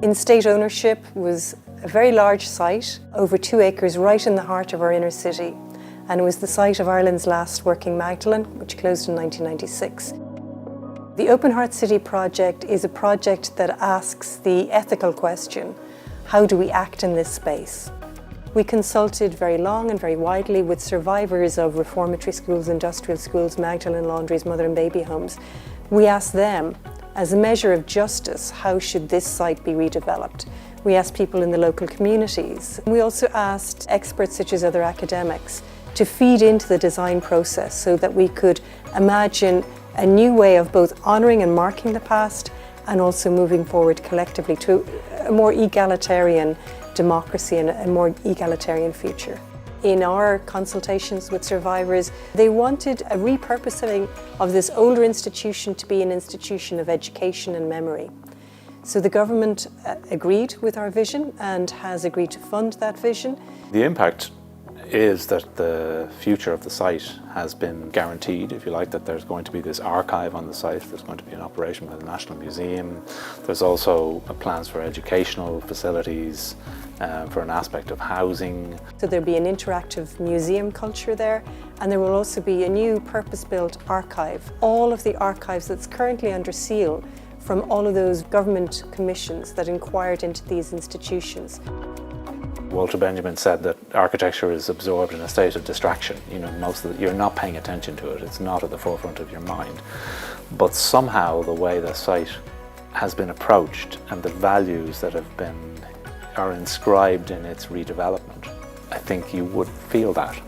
In state ownership was a very large site, over 2 acres, right in the heart of our inner city. And it was the site of Ireland's last working Magdalene, which closed in 1996. The Open Heart City project is a project that asks the ethical question, how do we act in this space? We consulted very long and very widely with survivors of reformatory schools, industrial schools, Magdalene laundries, mother and baby homes. We asked them, as a measure of justice, how should this site be redeveloped? We asked people in the local communities. We also asked experts such as other academics to feed into the design process so that we could imagine a new way of both honouring and marking the past and also moving forward collectively to a more egalitarian democracy and a more egalitarian future. In our consultations with survivors, they wanted a repurposing of this older institution to be an institution of education and memory. So the government agreed with our vision and has agreed to fund that vision. The impact is that the future of the site has been guaranteed, if you like, that there's going to be this archive on the site, there's going to be an operation by the National Museum, there's also plans for educational facilities, for an aspect of housing. So there'll be an interactive museum culture there, and there will also be a new purpose-built archive. All of the archives that's currently under seal from all of those government commissions that inquired into these institutions. Walter Benjamin said that architecture is absorbed in a state of distraction. You know, you're not paying attention to it, it's not at the forefront of your mind. But somehow the way the site has been approached and the values that are inscribed in its redevelopment, I think you would feel that.